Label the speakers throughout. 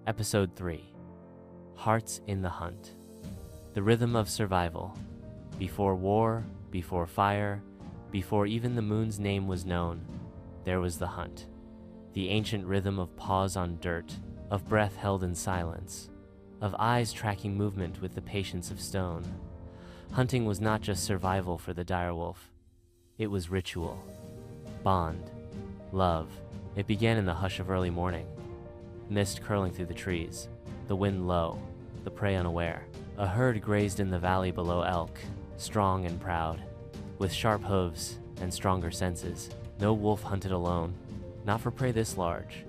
Speaker 1: Episode 3. Hearts in the Hunt. The rhythm of survival. Before war, before fire, before even the moon's name was known, there was the hunt. The ancient rhythm of paws on dirt, of breath held in silence, of eyes tracking movement with the patience of stone. Hunting was not just survival for the direwolf. It was ritual, bond, love. It began in the hush of early morning. Mist curling through the trees, the wind low, the prey unaware. A herd grazed in the valley below elk, strong and proud, with sharp hooves and stronger senses. No wolf hunted alone, not for prey this large,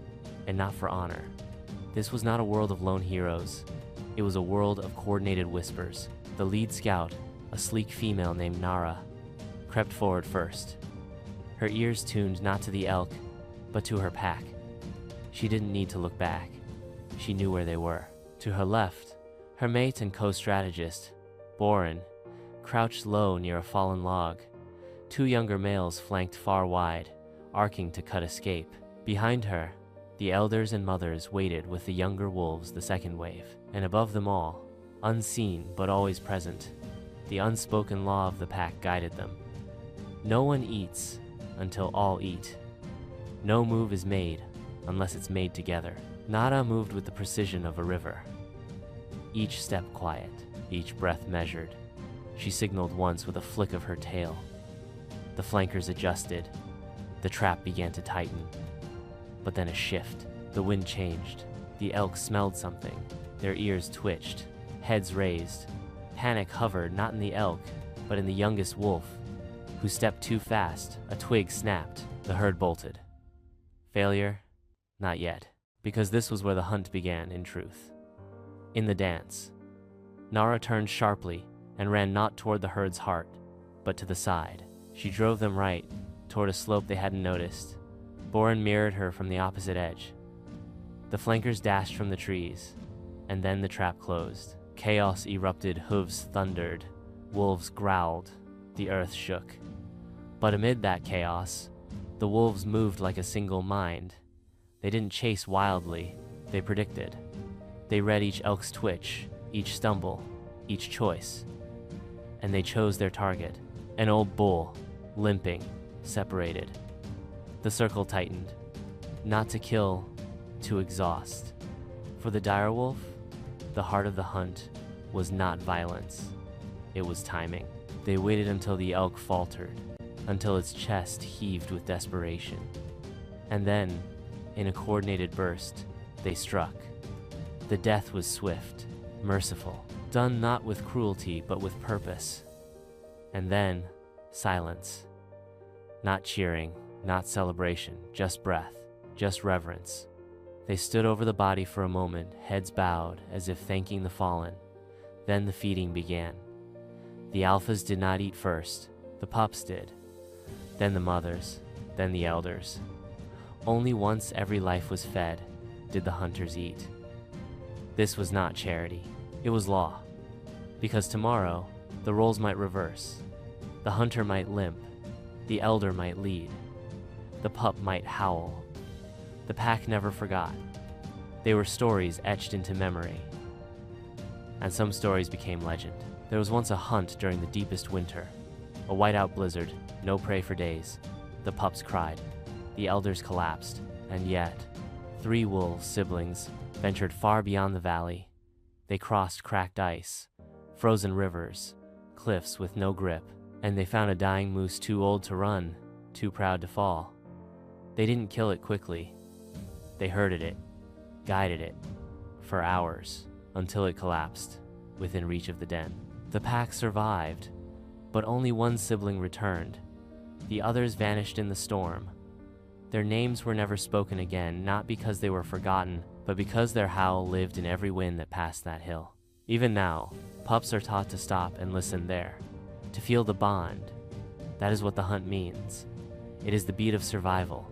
Speaker 1: and not for honor. This was not a world of lone heroes. It was a world of coordinated whispers. The lead scout, a sleek female named Nara, crept forward first, her ears tuned not to the elk, but to her pack. She didn't need to look back. She knew where they were. To her left, her mate and co-strategist, Boren, crouched low near a fallen log. Two younger males flanked far wide, arcing to cut escape. Behind her, the elders and mothers waited with the younger wolves, the second wave. And above them all, unseen but always present, the unspoken law of the pack guided them. No one eats until all eat. No move is made unless it's made together. Nara moved with the precision of a river. Each step quiet, each breath measured. She signaled once with a flick of her tail. The flankers adjusted. The trap began to tighten. But then a shift. The wind changed. The elk smelled something. Their ears twitched, heads raised. Panic hovered not in the elk, but in the youngest wolf, who stepped too fast. A twig snapped. The herd bolted. Failure? Not yet, because this was where the hunt began in truth. In the dance, Nara turned sharply and ran not toward the herd's heart, but to the side. She drove them right, toward a slope they hadn't noticed. Boren mirrored her from the opposite edge. The flankers dashed from the trees, and then the trap closed. Chaos erupted, hooves thundered, wolves growled, the earth shook. But amid that chaos, the wolves moved like a single mind. They didn't chase wildly, they predicted. They read each elk's twitch, each stumble, each choice. And they chose their target, an old bull, limping, separated. The circle tightened, not to kill, to exhaust. For the direwolf, the heart of the hunt was not violence, it was timing. They waited until the elk faltered, until its chest heaved with desperation. And then, in a coordinated burst, they struck. The death was swift, merciful, done not with cruelty but with purpose. And then, silence. Not cheering, not celebration, just breath, just reverence. They stood over the body for a moment, heads bowed as if thanking the fallen. Then the feeding began. The alphas did not eat first, the pups did. Then the mothers, then the elders. Only once every life was fed did the hunters eat. This was not charity, it was law. Because tomorrow, the roles might reverse. The hunter might limp, the elder might lead, the pup might howl. The pack never forgot. They were stories etched into memory. And some stories became legend. There was once a hunt during the deepest winter. A whiteout blizzard, no prey for days. The pups cried. The elders collapsed, and yet, 3 wolves, siblings, ventured far beyond the valley. They crossed cracked ice, frozen rivers, cliffs with no grip, and they found a dying moose too old to run, too proud to fall. They didn't kill it quickly. They herded it, guided it, for hours, until it collapsed, within reach of the den. The pack survived, but only one sibling returned. The others vanished in the storm. Their names were never spoken again, not because they were forgotten, but because their howl lived in every wind that passed that hill. Even now, pups are taught to stop and listen there, to feel the bond. That is what the hunt means. It is the beat of survival,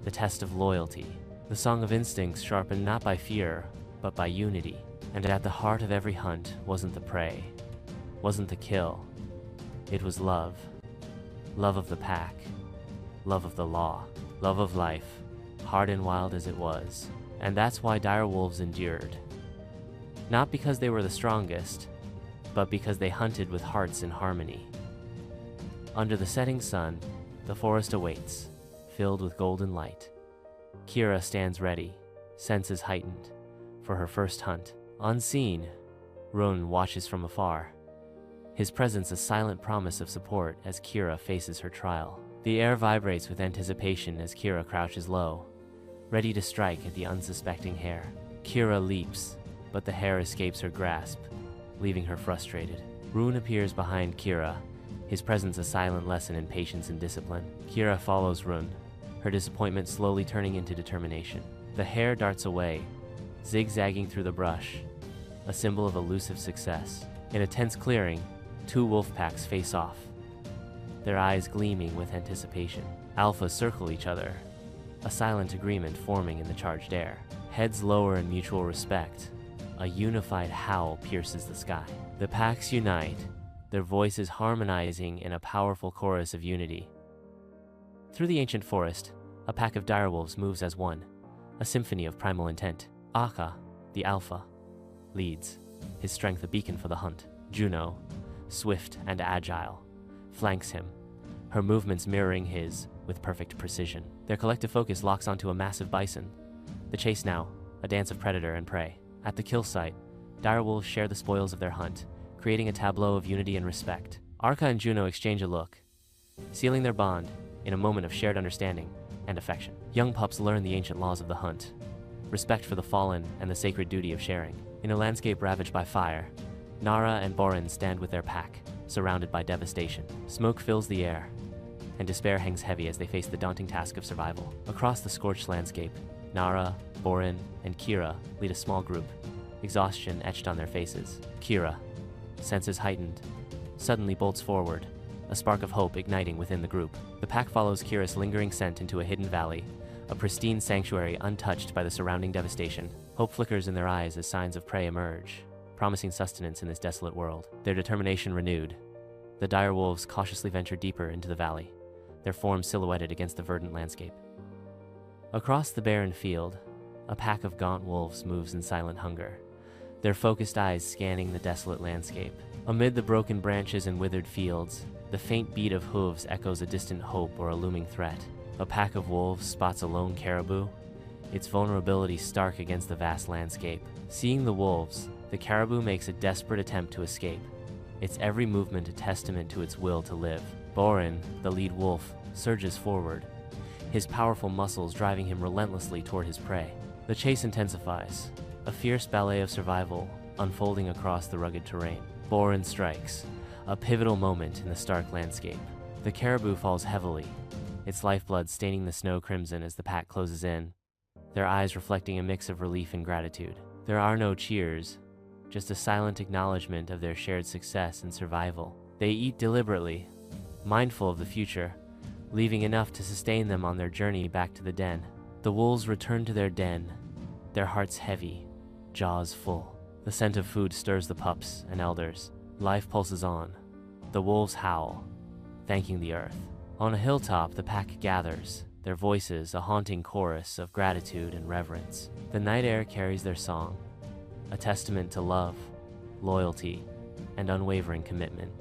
Speaker 1: the test of loyalty, the song of instincts sharpened not by fear, but by unity. And at the heart of every hunt wasn't the prey, wasn't the kill. It was love. Love of the pack, love of the law, love of life, hard and wild as it was. And that's why dire wolves endured. Not because they were the strongest, but because they hunted with hearts in harmony. Under the setting sun, the forest awaits, filled with golden light. Kira stands ready, senses heightened, for her first hunt. Unseen, Ronan watches from afar, his presence a silent promise of support as Kira faces her trial. The air vibrates with anticipation as Kira crouches low, ready to strike at the unsuspecting hare. Kira leaps, but the hare escapes her grasp, leaving her frustrated. Rune appears behind Kira, his presence a silent lesson in patience and discipline. Kira follows Rune, her disappointment slowly turning into determination. The hare darts away, zigzagging through the brush, a symbol of elusive success. In a tense clearing, two wolf packs face off, their eyes gleaming with anticipation. Alphas circle each other, a silent agreement forming in the charged air. Heads lower in mutual respect, a unified howl pierces the sky. The packs unite, their voices harmonizing in a powerful chorus of unity. Through the ancient forest, a pack of direwolves moves as one, a symphony of primal intent. Akka, the alpha, leads, his strength a beacon for the hunt. Juno, swift and agile, flanks him, her movements mirroring his with perfect precision. Their collective focus locks onto a massive bison. The chase now, a dance of predator and prey. At the kill site, direwolves share the spoils of their hunt, creating a tableau of unity and respect. Akka and Juno exchange a look, sealing their bond in a moment of shared understanding and affection. Young pups learn the ancient laws of the hunt, respect for the fallen and the sacred duty of sharing. In a landscape ravaged by fire, Nara and Borin stand with their pack, surrounded by devastation. Smoke fills the air, and despair hangs heavy as they face the daunting task of survival. Across the scorched landscape, Nara, Borin, and Kira lead a small group, exhaustion etched on their faces. Kira, senses heightened, suddenly bolts forward, a spark of hope igniting within the group. The pack follows Kira's lingering scent into a hidden valley, a pristine sanctuary untouched by the surrounding devastation. Hope flickers in their eyes as signs of prey emerge, promising sustenance in this desolate world. Their determination renewed, the dire wolves cautiously venture deeper into the valley, their forms silhouetted against the verdant landscape. Across the barren field, a pack of gaunt wolves moves in silent hunger, their focused eyes scanning the desolate landscape. Amid the broken branches and withered fields, the faint beat of hooves echoes a distant hope or a looming threat. A pack of wolves spots a lone caribou, its vulnerability stark against the vast landscape. Seeing the wolves, the caribou makes a desperate attempt to escape, its every movement a testament to its will to live. Borin, the lead wolf, surges forward, his powerful muscles driving him relentlessly toward his prey. The chase intensifies, a fierce ballet of survival unfolding across the rugged terrain. Borin strikes, a pivotal moment in the stark landscape. The caribou falls heavily, its lifeblood staining the snow crimson as the pack closes in, their eyes reflecting a mix of relief and gratitude. There are no cheers, just a silent acknowledgement of their shared success and survival. They eat deliberately, mindful of the future, leaving enough to sustain them on their journey back to the den. The wolves return to their den, their hearts heavy, jaws full. The scent of food stirs the pups and elders. Life pulses on. The wolves howl, thanking the earth. On a hilltop, the pack gathers, their voices a haunting chorus of gratitude and reverence. The night air carries their song, a testament to love, loyalty, and unwavering commitment.